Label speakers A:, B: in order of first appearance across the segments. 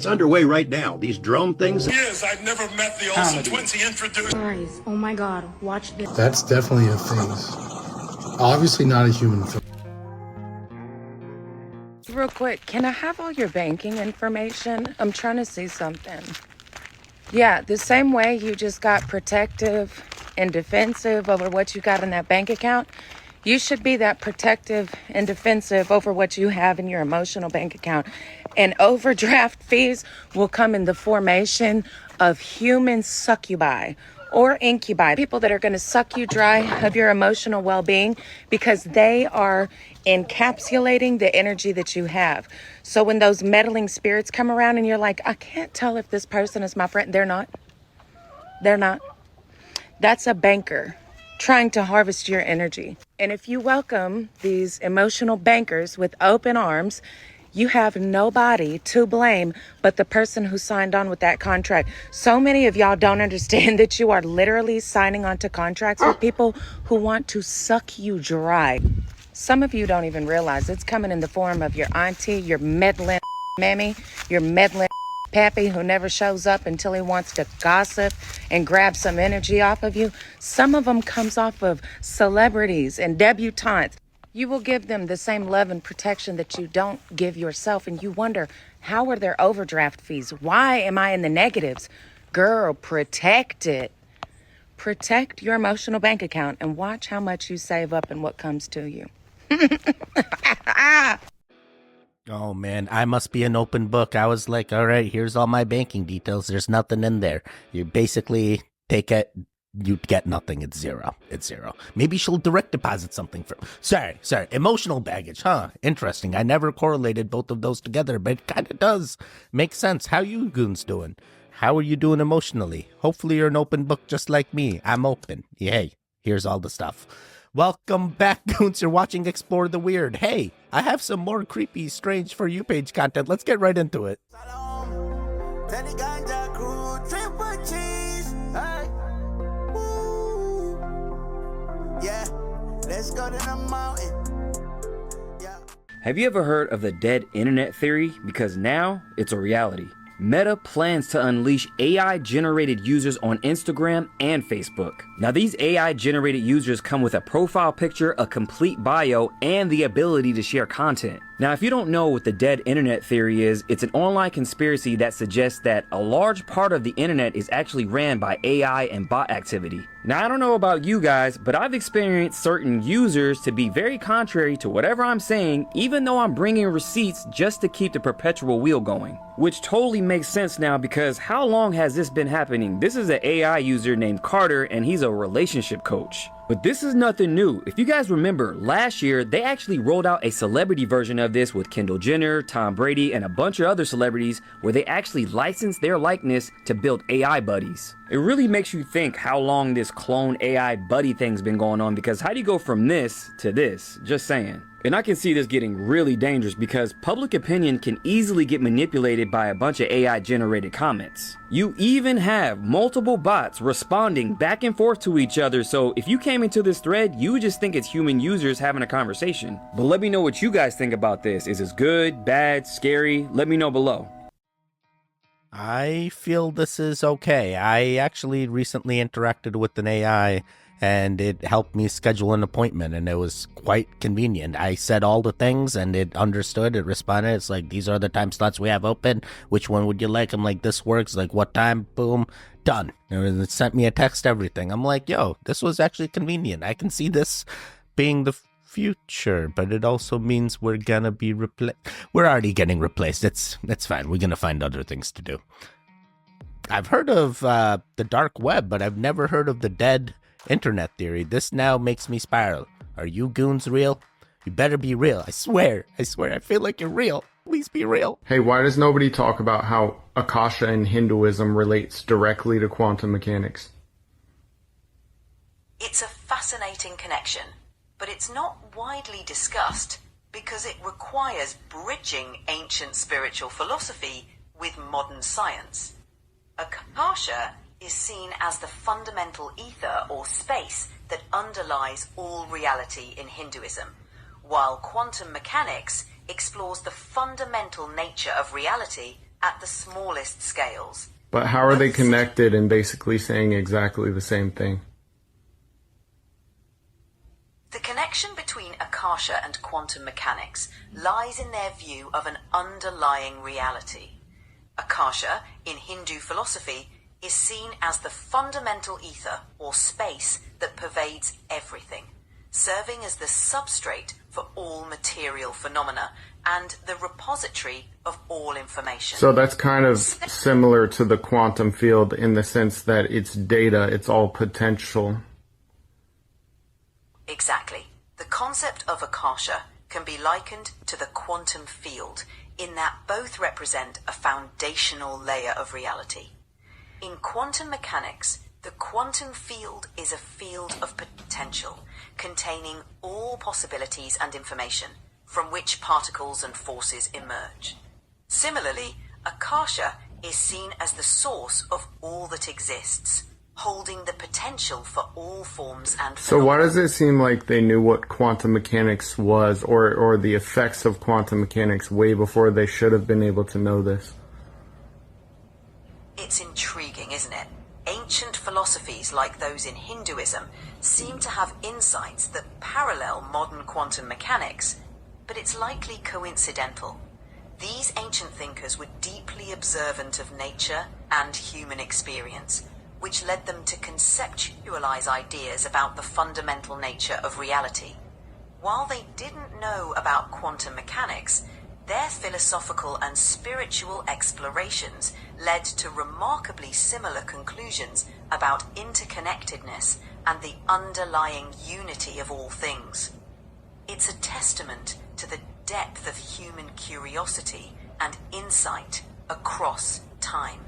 A: It's underway right now. These drone things.
B: Yes, I've never met the Olsen twins he introduced.
C: Guys, oh my God, watch this.
D: That's definitely a thing. Obviously not a human thing.
E: Real quick, can I have all your banking information? I'm trying to see something. Yeah, the same way you just got protective and defensive over what you got in that bank account, you should be that protective and defensive over what you have in your emotional bank account. And overdraft fees will come in the formation of human succubi or incubi, people that are going to suck you dry of your emotional well-being because they are encapsulating the energy that you have. So when those meddling spirits come around and you're like, I can't tell if this person is my friend, they're not. They're not. That's a banker trying to harvest your energy. And if you welcome these emotional bankers with open arms, you have nobody to blame but the person who signed on with that contract. So many of y'all don't understand that you are literally signing onto contracts with people who want to suck you dry. Some of you don't even realize it's coming in the form of your auntie, your meddling mammy, your meddling pappy who never shows up until he wants to gossip and grab some energy off of you. Some of them comes off of celebrities and debutantes. You will give them the same love and protection that you don't give yourself. And you wonder, how are their overdraft fees? Why am I in the negatives? Girl, protect it. Protect your emotional bank account and watch how much you save up and what comes to you.
F: Oh, man, I must be an open book. I was like, all right, here's all my banking details. There's nothing in there. You basically take it. You get nothing. It's zero. It's zero. Maybe she'll direct deposit something for... Sorry. Emotional baggage, huh? Interesting. I never correlated both of those together, but it kind of does make sense. How you goons doing? How are you doing emotionally? Hopefully you're an open book just like me. I'm open. Hey, here's all the stuff. Welcome back, goons. You're watching Explore the Weird. Hey, I have some more creepy, strange For You page content. Let's get right into it.
G: Yeah, let's go to the mountain. Yeah.
H: Have you ever heard of the dead internet theory? Because now it's a reality. Meta plans to unleash AI-generated users on Instagram and Facebook. Now, these AI-generated users come with a profile picture, a complete bio, and the ability to share content. Now, if you don't know what the dead internet theory is, it's an online conspiracy that suggests that a large part of the internet is actually ran by AI and bot activity. Now, I don't know about you guys, but I've experienced certain users to be very contrary to whatever I'm saying, even though I'm bringing receipts just to keep the perpetual wheel going. Which totally makes sense now, because how long has this been happening? This is an AI user named Carter, and he's a relationship coach. But this is nothing new. If you guys remember, last year, they actually rolled out a celebrity version of this with Kendall Jenner, Tom Brady, and a bunch of other celebrities where they actually licensed their likeness to build AI buddies. It really makes you think how long this clone AI buddy thing's been going on, because how do you go from this to this? Just saying. And I can see this getting really dangerous because public opinion can easily get manipulated by a bunch of AI generated comments. You even have multiple bots responding back and forth to each other, so if you came into this thread, you would just think it's human users having a conversation. But let me know what you guys think about this. Is this good, bad, scary? Let me know below.
F: I feel this is okay. I actually recently interacted with an AI and it helped me schedule an appointment, and it was quite convenient. I said all the things and it understood, it responded. It's like, these are the time slots we have open. Which one would you like? I'm like, this works. Like, what time? Boom, done. And it sent me a text, everything. I'm like, yo, this was actually convenient. I can see this being the future, but it also means we're gonna be replaced. We're already getting replaced. It's fine. We're gonna find other things to do. I've heard of the dark web, but I've never heard of the dead internet theory. This now makes me spiral. Are you goons real? You better be real. I swear. I feel like you're real. Please be real.
I: Hey, why does nobody talk about how Akasha in Hinduism relates directly to quantum mechanics?
J: It's a fascinating connection, but it's not widely discussed because it requires bridging ancient spiritual philosophy with modern science. Akasha is seen as the fundamental ether or space that underlies all reality in Hinduism, while quantum mechanics explores the fundamental nature of reality at the smallest scales.
I: But how are they connected and basically saying exactly the same thing?
J: The connection between Akasha and quantum mechanics lies in their view of an underlying reality. Akasha, in Hindu philosophy, is seen as the fundamental ether or space that pervades everything, serving as the substrate for all material phenomena and the repository of all information.
I: So that's kind of similar to the quantum field in the sense that it's data, it's all potential.
J: Exactly. The concept of Akasha can be likened to the quantum field in that both represent a foundational layer of reality. In quantum mechanics, the quantum field is a field of potential containing all possibilities and information from which particles and forces emerge. Similarly, Akasha is seen as the source of all that exists, holding the potential for all forms and phenomena.
I: So why does it seem like they knew what quantum mechanics was or the effects of quantum mechanics way before they should have been able to know this?
J: It's intriguing, isn't it? Ancient philosophies like those in Hinduism seem to have insights that parallel modern quantum mechanics, but it's likely coincidental. These ancient thinkers were deeply observant of nature and human experience, which led them to conceptualize ideas about the fundamental nature of reality. While they didn't know about quantum mechanics, their philosophical and spiritual explorations led to remarkably similar conclusions about interconnectedness and the underlying unity of all things. It's a testament to the depth of human curiosity and insight across time.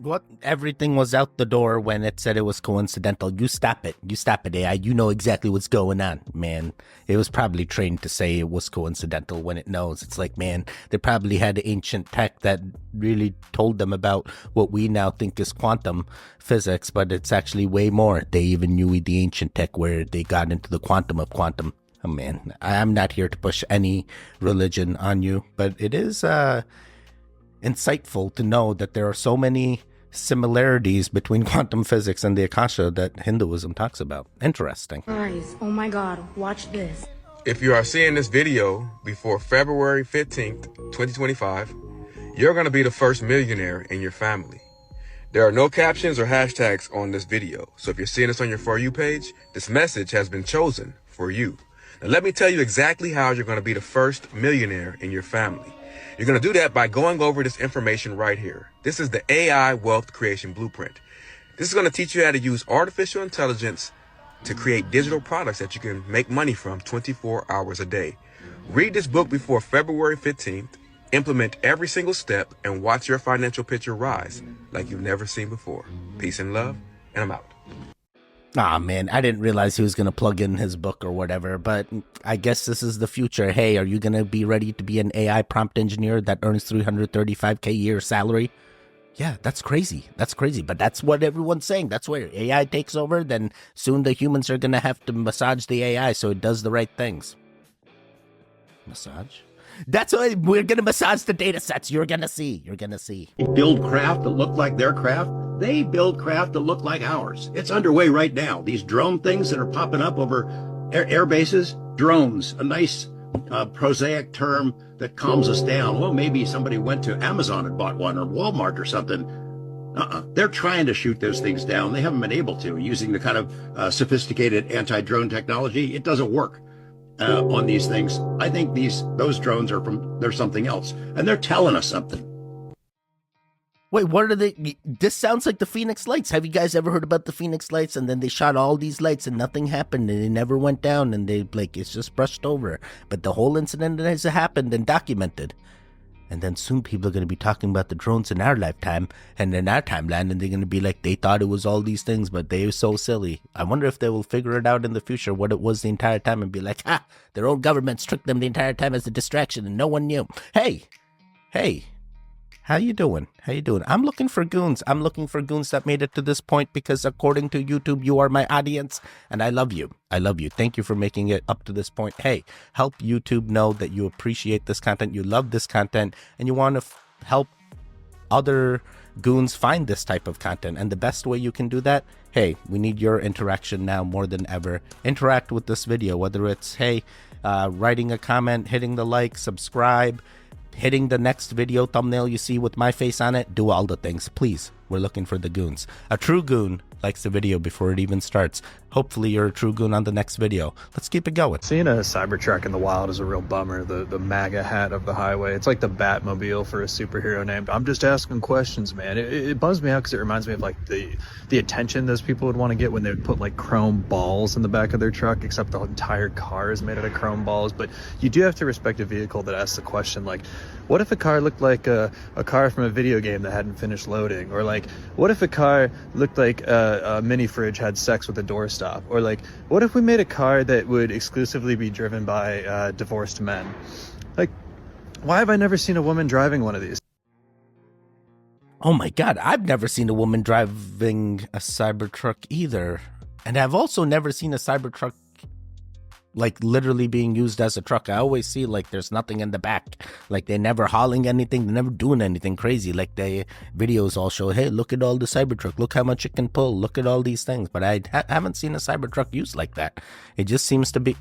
F: What? Everything was out the door when it said it was coincidental. You stop it. You stop it, AI. You know exactly what's going on, man. It was probably trained to say it was coincidental when it knows. It's like, man, they probably had ancient tech that really told them about what we now think is quantum physics, but it's actually way more. They even knew the ancient tech where they got into the quantum of quantum. Oh, man, I'm not here to push any religion on you, but it is insightful to know that there are so many similarities between quantum physics and the Akasha that Hinduism talks about. Interesting.
C: Guys, oh my god, watch this.
K: If you are seeing this video before February 15th, 2025, you're going to be the first millionaire in your family. There are no captions or hashtags on this video, so if you're seeing this on your For You page, this message has been chosen for you. Now let me tell you exactly how you're going to be the first millionaire in your family. You're going to do that by going over this information right here. This is the AI Wealth Creation Blueprint. This is going to teach you how to use artificial intelligence to create digital products that you can make money from 24 hours a day. Read this book before February 15th, implement every single step, and watch your financial picture rise like you've never seen before. Peace and love, and I'm out.
F: Aw, man, I didn't realize he was going to plug in his book or whatever, but I guess this is the future. Hey, are you going to be ready to be an AI prompt engineer that earns $335K a year salary? Yeah, that's crazy. That's crazy, but that's what everyone's saying. That's where AI takes over, then soon the humans are going to have to massage the AI so it does the right things. Massage? That's why we're going to massage the data sets. You're going to see. You're going to see.
A: Build craft that look like their craft. They build craft that look like ours. It's underway right now. These drone things that are popping up over air bases. Drones, a nice prosaic term that calms us down. Well, maybe somebody went to Amazon and bought one, or Walmart or something. They're trying to shoot those things down. They haven't been able to using the kind of sophisticated anti-drone technology. It doesn't work on these things. I think those drones they're something else, and they're telling us something.
F: Wait, what are they? This sounds like the Phoenix Lights. Have you guys ever heard about the Phoenix Lights? And then they shot all these lights and nothing happened and they never went down and it's just brushed over. But the whole incident has happened and documented. And then soon people are going to be talking about the drones in our lifetime and in our timeline, and they're going to be like, they thought it was all these things, but they were so silly. I wonder if they will figure it out in the future, what it was the entire time, and be like, their own governments tricked them the entire time as a distraction and no one knew. Hey, How you doing? How you doing? I'm looking for goons. I'm looking for goons that made it to this point because according to YouTube, you are my audience and I love you. I love you. Thank you for making it up to this point. Hey, help YouTube know that you appreciate this content, you love this content, and you want to help other goons find this type of content. And the best way you can do that, hey, we need your interaction now more than ever. Interact with this video, whether it's, hey, writing a comment, hitting the like, subscribe, hitting the next video thumbnail you see with my face on it. Do all the things, please. We're looking for the goons. A true goon likes the video before it even starts. Hopefully you're a true goon on the next video. Let's keep it going.
L: Seeing a Cybertruck in the wild is a real bummer. The MAGA hat of the highway. It's like the Batmobile for a superhero named. I'm just asking questions, man. It bums me out because it reminds me of like the attention those people would want to get when they would put like chrome balls in the back of their truck, except the entire car is made out of chrome balls. But you do have to respect a vehicle that asks the question like, what if a car looked like a car from a video game that hadn't finished loading? Or like, what if a car looked like a mini fridge had sex with a doorstop? Or like, what if we made a car that would exclusively be driven by divorced men? Like, why have I never seen a woman driving one of these?
F: Oh my God, I've never seen a woman driving a Cybertruck either. And I've also never seen a Cybertruck like literally being used as a truck. I always see like there's nothing in the back. Like they're never hauling anything. They're never doing anything crazy. Like the videos all show, hey, look at all the Cybertruck. Look how much it can pull. Look at all these things. But I haven't seen a Cybertruck used like that. It just seems to be.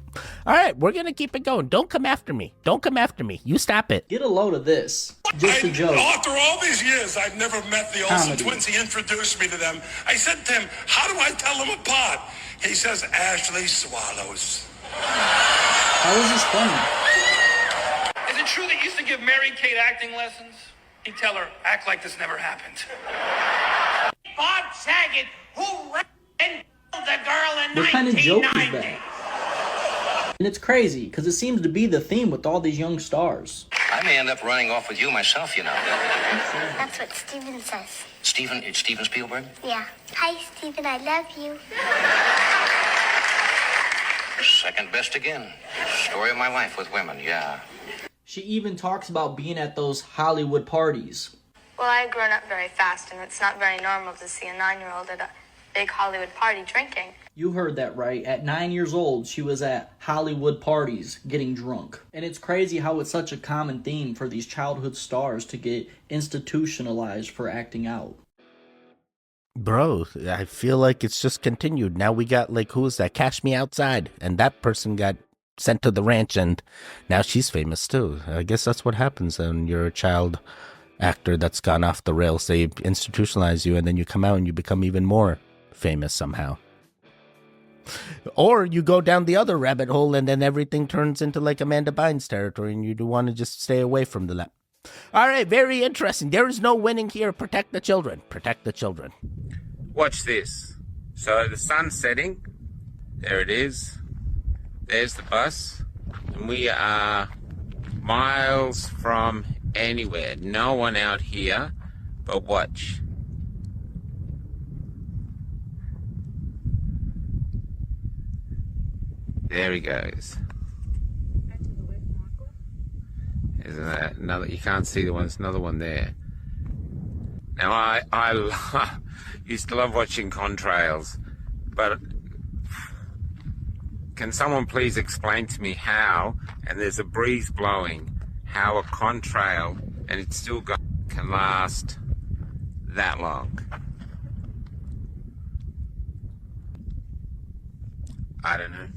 F: All right, we're going to keep it going. Don't come after me. Don't come after me. You stop it.
M: Get a load of this. Just a joke.
B: After all these years, I've never met the Olsen twins. He introduced me to them. I said to him, how do I tell them apart? He says, Ashley Swallows.
M: How is this funny?
N: Is it true that you used to give Mary Kate acting lessons? You tell her, act like this never happened.
O: Bob Saget, who and the girl in
M: What kind of joke is
O: 1990.
M: that? And it's crazy, because it seems to be the theme with all these young stars.
P: I may end up running off with you myself, you know.
Q: That's what Steven says.
P: Steven? It's Steven Spielberg?
Q: Yeah. Hi, Steven, I love you.
P: Second best again. Story of my life with women, yeah.
M: She even talks about being at those Hollywood parties.
R: Well, I had grown up very fast, and it's not very normal to see a 9-year-old at a big Hollywood party drinking.
M: You heard that right. At 9 years old, she was at Hollywood parties getting drunk. And it's crazy how it's such a common theme for these childhood stars to get institutionalized for acting out.
F: Bro, I feel like it's just continued. Now we got like, who is that? Cash Me Outside. And that person got sent to the ranch and now she's famous too. I guess that's what happens when you're a child actor that's gone off the rails. They institutionalize you and then you come out and you become even more famous somehow. Or you go down the other rabbit hole and then everything turns into like Amanda Bynes territory and you do want to just stay away from the lab. All right, very interesting. There is no winning here. Protect the children. Protect the children.
S: Watch this. So the sun's setting. There it is. There's the bus. And we are miles from anywhere. No one out here. But watch. There he goes. Isn't that another? You can't see the one. There's another one there. Now I used to love watching contrails, but can someone please explain to me how? And there's a breeze blowing. How a contrail and it's still can last that long? I don't know.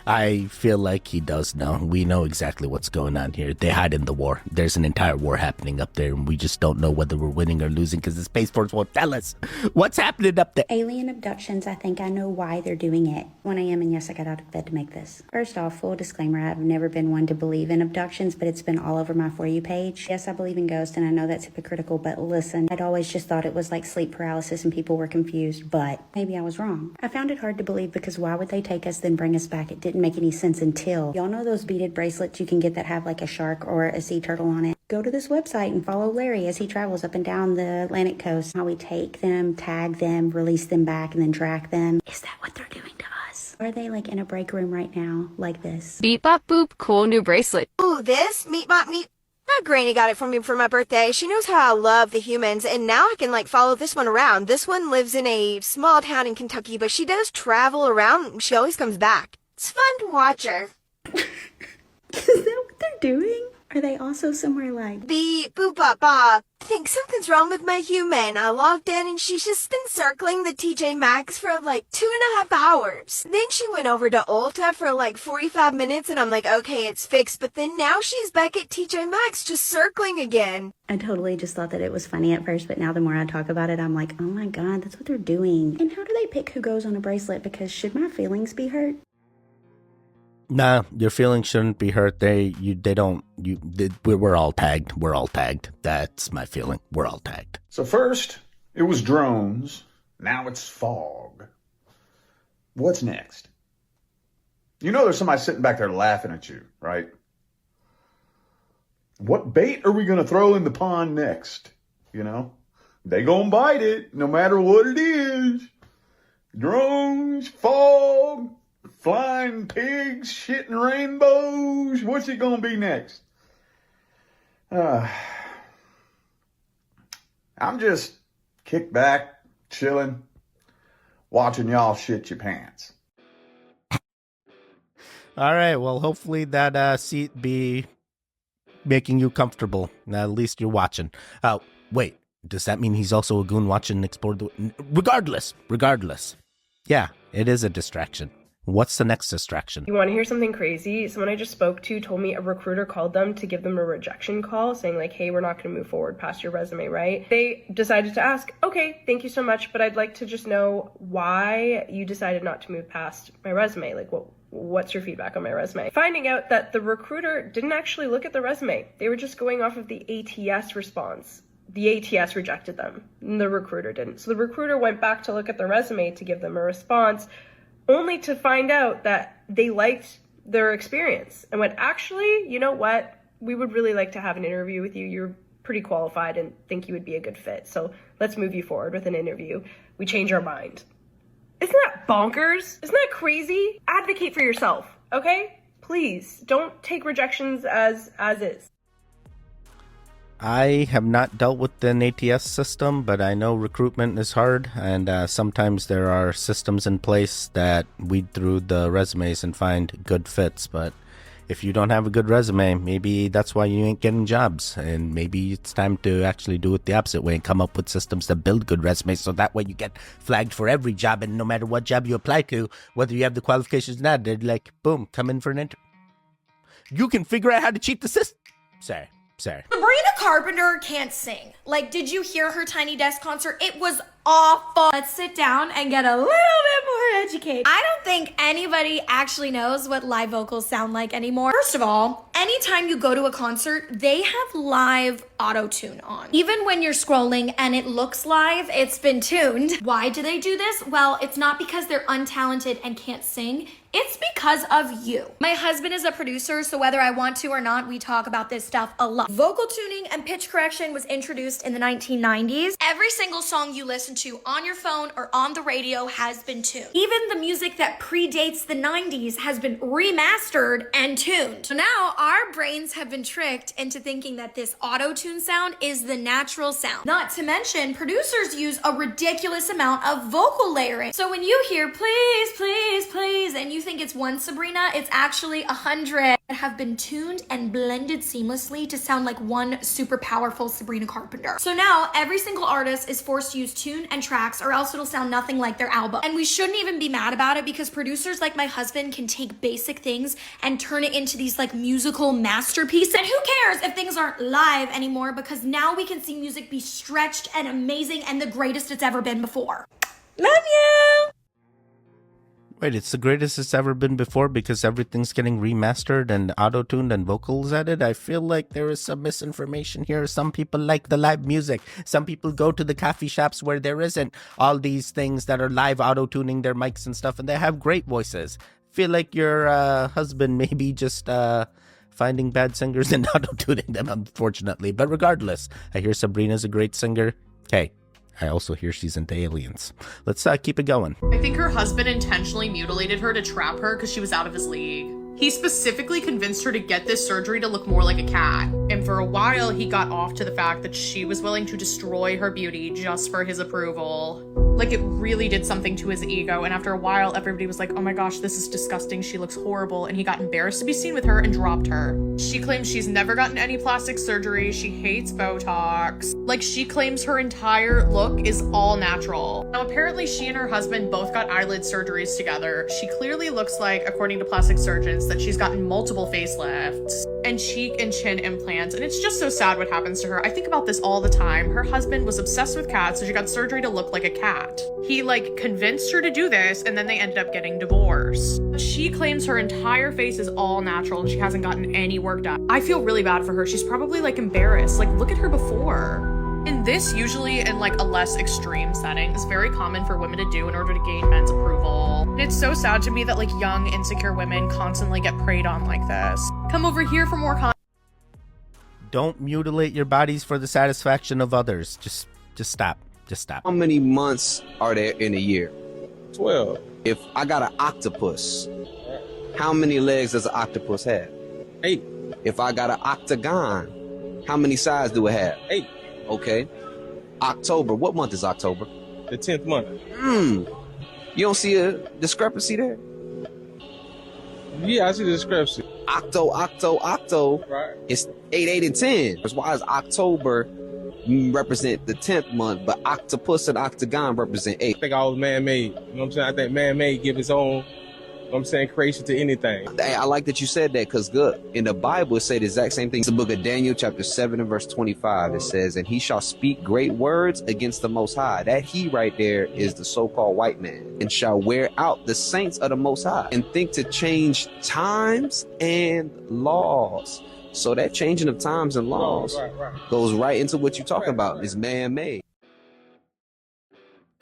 F: I feel like he does know. We know exactly what's going on here. They hide in the war. There's an entire war happening up there, and we just don't know whether we're winning or losing because the Space Force won't tell us what's happening up there.
T: Alien abductions, I think I know why they're doing it. 1 a.m. and yes, I got out of bed to make this. First off, full disclaimer, I've never been one to believe in abductions, but it's been all over my For You page. Yes, I believe in ghosts, and I know that's hypocritical, but listen, I'd always just thought it was like sleep paralysis and people were confused, but maybe I was wrong. I found it hard to believe because why would they take us then bring us back? It didn't make any sense until, y'all know those beaded bracelets you can get that have like a shark or a sea turtle on it? Go to this website and follow Larry as he travels up and down the Atlantic coast. How we take them, tag them, release them back, and then track them. Is that what they're doing to us? Are they like in a break room right now, like this?
U: Beep bop boop, cool new bracelet.
V: Ooh, this? Meet bop meet.
U: My granny got it for me for my birthday. She knows how I love the humans, and now I can, follow this one around. This one lives in a small town in Kentucky, but she does travel around. She always comes back. It's fun to watch her.
T: Is that what they're doing? Are they also somewhere like...
U: Beep, boop, bop, bop. I think something's wrong with my human. I logged in and she's just been circling the TJ Maxx for 2.5 hours. Then she went over to Ulta for 45 minutes and I'm like, okay, it's fixed. But then now she's back at TJ Maxx just circling again.
T: I totally just thought that it was funny at first, but now the more I talk about it, I'm like, oh my God, that's what they're doing. And how do they pick who goes on a bracelet? Because should my feelings be hurt?
F: Nah, your feelings shouldn't be hurt. We're all tagged. We're all tagged. That's my feeling. We're all tagged.
V: So first, it was drones. Now it's fog. What's next? You know there's somebody sitting back there laughing at you, right? What bait are we going to throw in the pond next? You know? They gonna bite it, no matter what it is. Drones, fog, flying pigs, shitting rainbows. What's it gonna be next? I'm just kicked back, chilling, watching y'all shit your pants.
F: All right, well, hopefully that seat be making you comfortable. At least you're watching. Wait, does that mean he's also a goon watching Explore the... Regardless. Yeah, it is a distraction. What's the next distraction?
W: You want to hear something crazy? Someone I just spoke to told me a recruiter called them to give them a rejection call saying hey, we're not going to move forward past your resume, right? They decided to ask, okay, thank you so much, but I'd like to just know why you decided not to move past my resume. What's your feedback on my resume? Finding out that the recruiter didn't actually look at the resume. They were just going off of the ATS response. The ATS rejected them, and the recruiter didn't. So the recruiter went back to look at the resume to give them a response, only to find out that they liked their experience and went, actually, you know what? We would really like to have an interview with you. You're pretty qualified and think you would be a good fit. So let's move you forward with an interview. We change our mind. Isn't that bonkers? Isn't that crazy? Advocate for yourself, okay? Please, don't take rejections as is.
F: I have not dealt with an ATS system, but I know recruitment is hard, and sometimes there are systems in place that weed through the resumes and find good fits. But if you don't have a good resume, maybe that's why you ain't getting jobs, and maybe it's time to actually do it the opposite way and come up with systems that build good resumes, so that way you get flagged for every job, and no matter what job you apply to, whether you have the qualifications or not, they're like, boom, come in for an interview. You can figure out how to cheat the system. Sorry.
X: Sabrina Carpenter can't sing. Did you hear her Tiny Desk concert? It was awful. Let's sit down and get a little bit more educated. I don't think anybody actually knows what live vocals sound like anymore. First of all, anytime you go to a concert, they have live auto-tune on. Even when you're scrolling and it looks live, it's been tuned. Why do they do this? Well, it's not because they're untalented and can't sing. It's because of you. My husband is a producer, so whether I want to or not, we talk about this stuff a lot. Vocal tuning and pitch correction was introduced in the 1990s. Every single song you listen to on your phone or on the radio has been tuned. Even the music that predates the 90s has been remastered and tuned. So now our brains have been tricked into thinking that this auto-tune sound is the natural sound. Not to mention, producers use a ridiculous amount of vocal layering. So when you hear please, please, please, and you think it's one Sabrina, it's actually 100 that have been tuned and blended seamlessly to sound like one super powerful Sabrina Carpenter. So now every single artist is forced to use tune and tracks, or else it'll sound nothing like their album. And we shouldn't even be mad about it, because producers like my husband can take basic things and turn it into these musical masterpieces. And who cares if things aren't live anymore, because now we can see music be stretched and amazing and the greatest it's ever been before. Love you!
F: Wait, it's the greatest it's ever been before because everything's getting remastered and auto-tuned and vocals added? I feel like there is some misinformation here. Some people like the live music. Some people go to the coffee shops where there isn't all these things that are live auto-tuning their mics and stuff, and they have great voices. I feel like your husband may be just finding bad singers and auto-tuning them, unfortunately. But regardless, I hear Sabrina's a great singer. Hey, I also hear she's into aliens. Let's keep it going.
Y: I think her husband intentionally mutilated her to trap her because she was out of his league.
D: He specifically convinced her to get this surgery to look more like a cat. And for a while, he got off to the fact that she was willing to destroy her beauty just for his approval. Like, it really did something to his ego, and after a while, everybody was like, oh my gosh, this is disgusting, she looks horrible, and he got embarrassed to be seen with her and dropped her. She claims she's never gotten any plastic surgery, she hates Botox. Like, she claims her entire look is all natural. Now, apparently she and her husband both got eyelid surgeries together. She clearly looks like, according to plastic surgeons, that she's gotten multiple facelifts and cheek and chin implants, and it's just so sad what happens to her. I think about this all the time. Her husband was obsessed with cats, so she got surgery to look like a cat. He like convinced her to do this, and then they ended up getting divorced. She claims her entire face is all natural and she hasn't gotten any work done. I feel really bad for her. She's probably like embarrassed. Like, look at her before. And this, usually in like a less extreme setting, is very common for women to do in order to gain men's approval. And it's so sad to me that like young, insecure women constantly get preyed on like this. Come over here for more content.
F: Don't mutilate your bodies for the satisfaction of others. Just stop. Just stop.
E: How many months are there in a year? 12. If I got an octopus, how many legs does an octopus have? 8. If I got an octagon, how many sides do it have? 8. Okay. October. What month is October? The 10th month. You don't see a discrepancy there? Yeah, I see the discrepancy. Octo. Right. It's 8, 8, and 10. That's why is October represent the 10th month, but octopus and octagon represent 8.
G: I think all was man-made. You know what I'm saying? I think man-made give its own, you know what I'm saying, creation to anything.
E: Hey, I like that you said that, because good. In the Bible, it say the exact same thing. It's the book of Daniel, chapter 7 and verse 25. It says, and he shall speak great words against the Most High. That he right there is the so-called white man. And shall wear out the saints of the Most High. And think to change times and laws. So that changing of times and laws goes right into what you're talking about. Is man-made.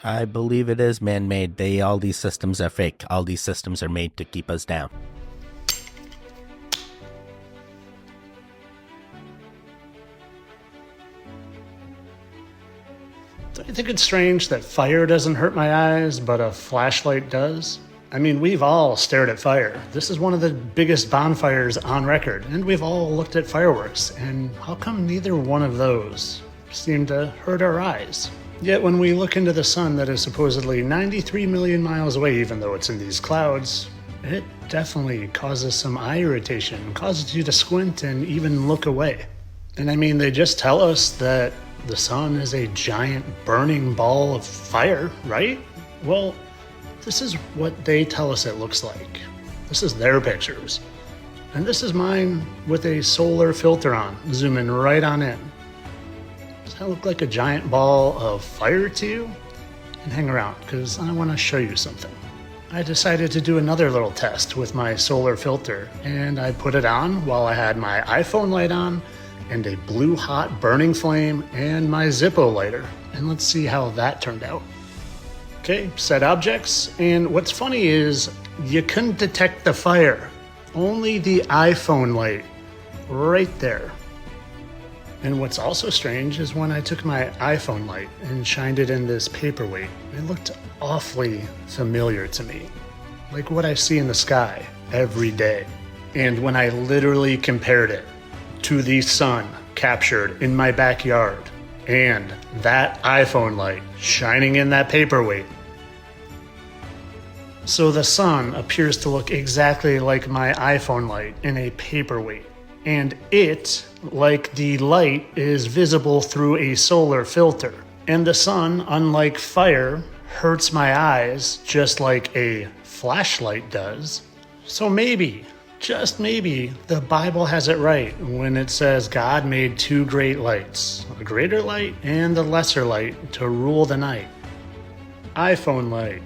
F: I believe it is man-made. All these systems are fake. All these systems are made to keep us down.
H: Don't you think it's strange that fire doesn't hurt my eyes, but a flashlight does? I mean, we've all stared at fire. This is one of the biggest bonfires on record, and we've all looked at fireworks, and how come neither one of those seem to hurt our eyes? Yet when we look into the sun that is supposedly 93 million miles away, even though it's in these clouds, it definitely causes some eye irritation, causes you to squint and even look away. And I mean, they just tell us that the sun is a giant burning ball of fire, right? Well, this is what they tell us it looks like. This is their pictures. And this is mine with a solar filter on, zooming right on in. Does that look like a giant ball of fire to you? And hang around, because I want to show you something. I decided to do another little test with my solar filter, and I put it on while I had my iPhone light on, and a blue hot burning flame, and my Zippo lighter. And let's see how that turned out. Okay, set objects, and what's funny is you couldn't detect the fire, only the iPhone light, right there. And what's also strange is when I took my iPhone light and shined it in this paperweight, it looked awfully familiar to me, like what I see in the sky every day. And when I literally compared it to the sun captured in my backyard and that iPhone light shining in that paperweight, so the sun appears to look exactly like my iPhone light in a paperweight. And it, like the light, is visible through a solar filter. And the sun, unlike fire, hurts my eyes just like a flashlight does. So maybe, just maybe, the Bible has it right when it says God made two great lights, a greater light and a lesser light, to rule the night. iPhone light,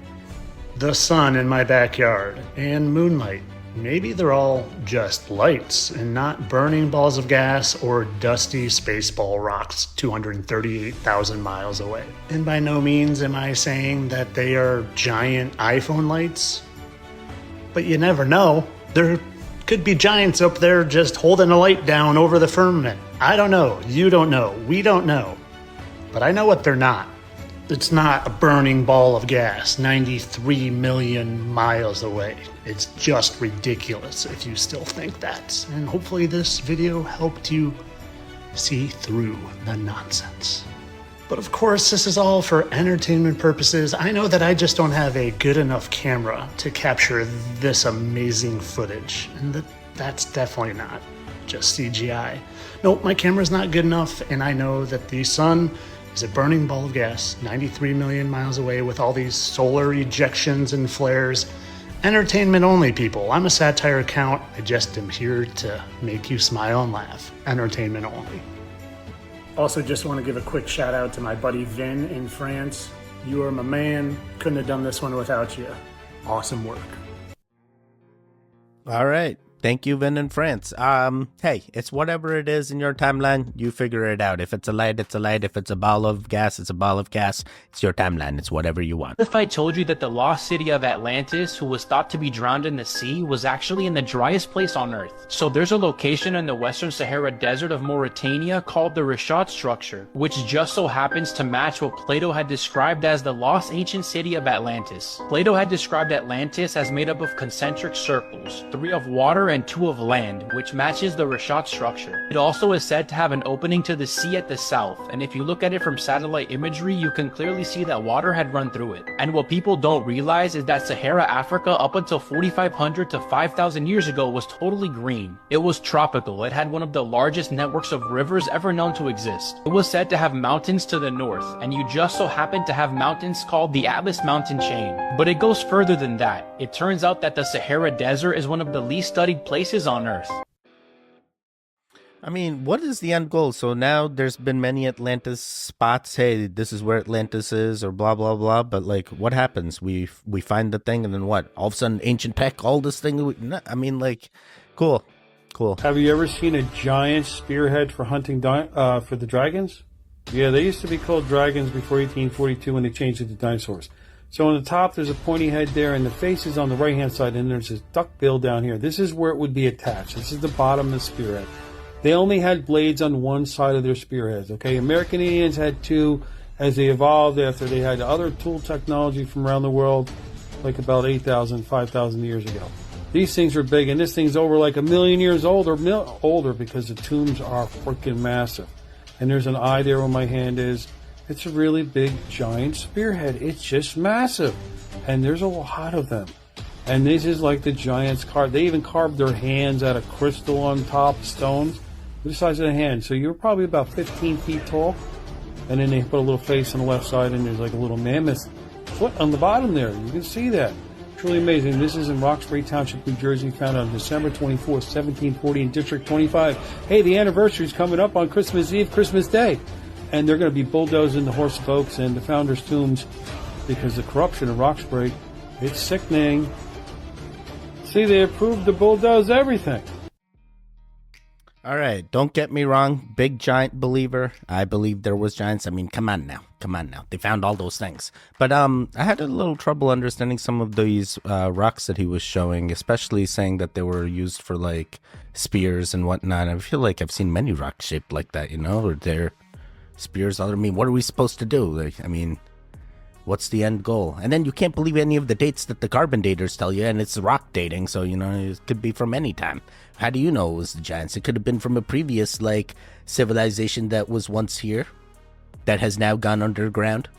H: the sun in my backyard, and moonlight. Maybe they're all just lights and not burning balls of gas or dusty spaceball rocks 238,000 miles away. And by no means am I saying that they are giant iPhone lights, but you never know. There could be giants up there just holding a light down over the firmament. I don't know. You don't know. We don't know. But I know what they're not. It's not a burning ball of gas 93 million miles away. It's just ridiculous if you still think that. And hopefully this video helped you see through the nonsense. But of course, this is all for entertainment purposes. I know that I just don't have a good enough camera to capture this amazing footage. And that's definitely not just CGI. Nope, my camera's not good enough, and I know that the sun is a burning ball of gas 93 million miles away with all these solar ejections and flares. Entertainment only, people. I'm a satire account. I just am here to make you smile and laugh. Entertainment only. Also, just want to give a quick shout out to my buddy Vin in France. You are my man. Couldn't have done this one without you. Awesome work.
F: All right. Thank you, Vin in France. Hey, it's whatever it is in your timeline, you figure it out. If it's a light, it's a light. If it's a ball of gas, it's a ball of gas. It's your timeline. It's whatever you want.
C: If I told you that the lost city of Atlantis, who was thought to be drowned in the sea, was actually in the driest place on Earth. So there's a location in the Western Sahara Desert of Mauritania called the Richat structure, which just so happens to match what Plato had described as the lost ancient city of Atlantis. Plato had described Atlantis as made up of concentric circles, 3 of water and 2 of land, which matches the Richat structure. It also is said to have an opening to the sea at the south, and if you look at it from satellite imagery, you can clearly see that water had run through it. And what people don't realize is that Sahara Africa up until 4,500 to 5,000 years ago was totally green. It was tropical. It had one of the largest networks of rivers ever known to exist. It was said to have mountains to the north, and you just so happen to have mountains called the Atlas Mountain Chain. But it goes further than that. It turns out that the Sahara Desert is one of the least studied places on Earth.
F: I mean, what is the end goal? So now there's been many Atlantis spots. Hey, this is where Atlantis is, or blah, blah, blah. But, like, what happens? We find the thing, and then what? All of a sudden, ancient tech, all this thing? I mean, like, cool.
I: Have you ever seen a giant spearhead for hunting for the dragons? Yeah, they used to be called dragons before 1842 when they changed it to dinosaurs. So on the top, there's a pointy head there, and the face is on the right-hand side, and there's this duck bill down here. This is where it would be attached. This is the bottom of the spearhead. They only had blades on one side of their spearheads, okay? American Indians had 2 as they evolved after they had other tool technology from around the world, like about 8,000, 5,000 years ago. These things are big, and this thing's over like 1 million years old or older because the tombs are freaking massive. And there's an eye there where my hand is. It's a really big, giant spearhead. It's just massive. And there's a lot of them. And this is like the giants carved. They even carved their hands out of crystal on top, stones, the size of the hand. So you're probably about 15 feet tall. And then they put a little face on the left side, and there's like a little mammoth foot on the bottom there. You can see that. Truly amazing. This is in Roxbury Township, New Jersey, found on December 24th, 1740 in District 25. Hey, the anniversary's coming up on Christmas Eve, Christmas Day. And they're going to be bulldozing the Horse of Oaks and the Founders' Tombs because the corruption in Roxbury, it's sickening. See, they approved to bulldoze everything.
F: All right, don't get me wrong, big giant believer. I believe there was giants. I mean, come on now. They found all those things. But I had a little trouble understanding some of these rocks that he was showing, especially saying that they were used for, like, spears and whatnot. I feel like I've seen many rocks shaped like that, or they're spears. I mean, what are we supposed to do? Like, I mean, what's the end goal? And then you can't believe any of the dates that the carbon daters tell you, and it's rock dating, so, it could be from any time. How do you know it was the giants? It could have been from a previous, like, civilization that was once here, that has now gone underground,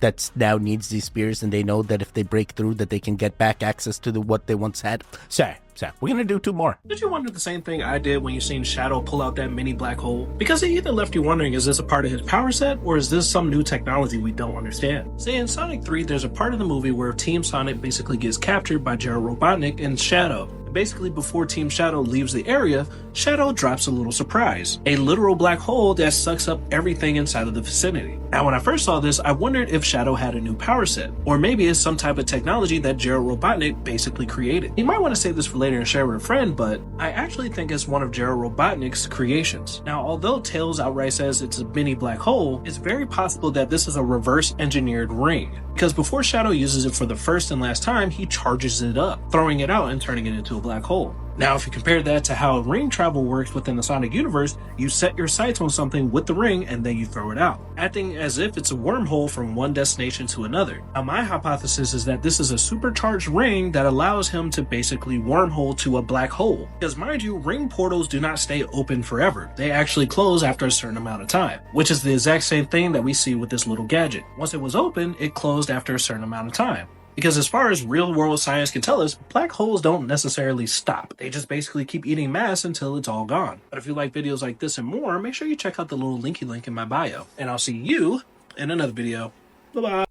F: that now needs these spears, and they know that if they break through, that they can get back access to what they once had. So, we're gonna do 2 more.
J: Did you wonder the same thing I did when you seen Shadow pull out that mini black hole? Because it either left you wondering, is this a part of his power set, or is this some new technology we don't understand? Say in Sonic 3, there's a part of the movie where Team Sonic basically gets captured by Gerald Robotnik and Shadow. Basically, before Team Shadow leaves the area, Shadow drops a little surprise. A literal black hole that sucks up everything inside of the vicinity. Now, when I first saw this, I wondered if Shadow had a new power set, or maybe it's some type of technology that Gerald Robotnik basically created. You might want to save this for later and share with a friend, but I actually think it's one of Gerald Robotnik's creations. Now, although Tails outright says it's a mini black hole, it's very possible that this is a reverse engineered ring. Because before Shadow uses it for the first and last time, he charges it up, throwing it out and turning it into a black hole. Now, if you compare that to how ring travel works within the Sonic universe, you set your sights on something with the ring and then you throw it out, acting as if it's a wormhole from one destination to another. Now, my hypothesis is that this is a supercharged ring that allows him to basically wormhole to a black hole. Because mind you, ring portals do not stay open forever. They actually close after a certain amount of time, which is the exact same thing that we see with this little gadget. Once it was open, it closed after a certain amount of time. Because as far as real world science can tell us, black holes don't necessarily stop. They just basically keep eating mass until it's all gone. But if you like videos like this and more, make sure you check out the little linky link in my bio. And I'll see you in another video. Bye-bye.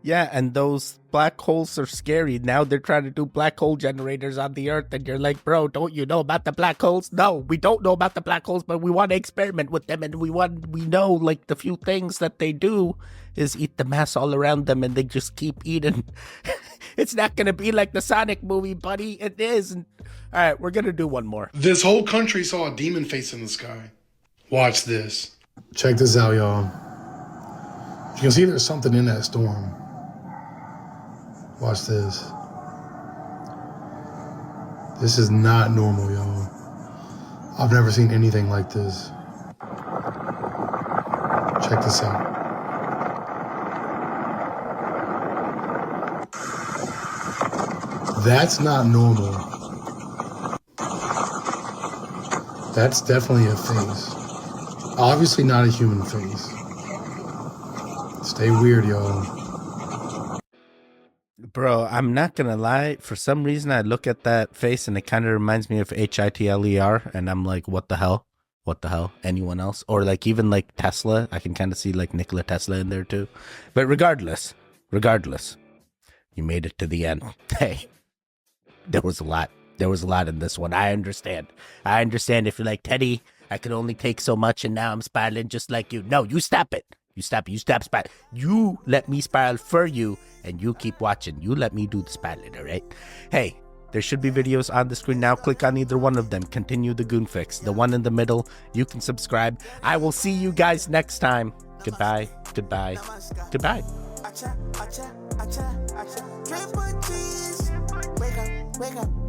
F: Yeah, and those black holes are scary. Now they're trying to do black hole generators on the Earth, and you're like, bro, don't you know about the black holes? No, we don't know about the black holes, but we want to experiment with them, and we know, like, the few things that they do is eat the mass all around them, and they just keep eating. It's not going to be like the Sonic movie, buddy. It isn't. All right, we're going to do one more.
A: This whole country saw a demon face in the sky. Watch this. Check this out, y'all. You can see there's something in that storm. Watch this. This is not normal, y'all. I've never seen anything like this. Check this out. That's not normal. That's definitely a face. Obviously not a human face. Stay weird, y'all.
F: Bro, I'm not gonna lie. For some reason, I look at that face and it kind of reminds me of Hitler, and I'm like, what the hell? What the hell? Anyone else? Or like even like Tesla. I can kind of see like Nikola Tesla in there too. But regardless, you made it to the end. Hey, there was a lot. There was a lot in this one. I understand. If you're like, Teddy, I can only take so much and now I'm spiraling just like you. No, you stop it. You stop spiraling. You let me spiral for you, and you keep watching. You let me do the spiraling, all right? Hey, there should be videos on the screen now. Click on either one of them. Continue the Goon Fix. The one in the middle, you can subscribe. I will see you guys next time. Goodbye. Goodbye. Goodbye.
B: Wake up.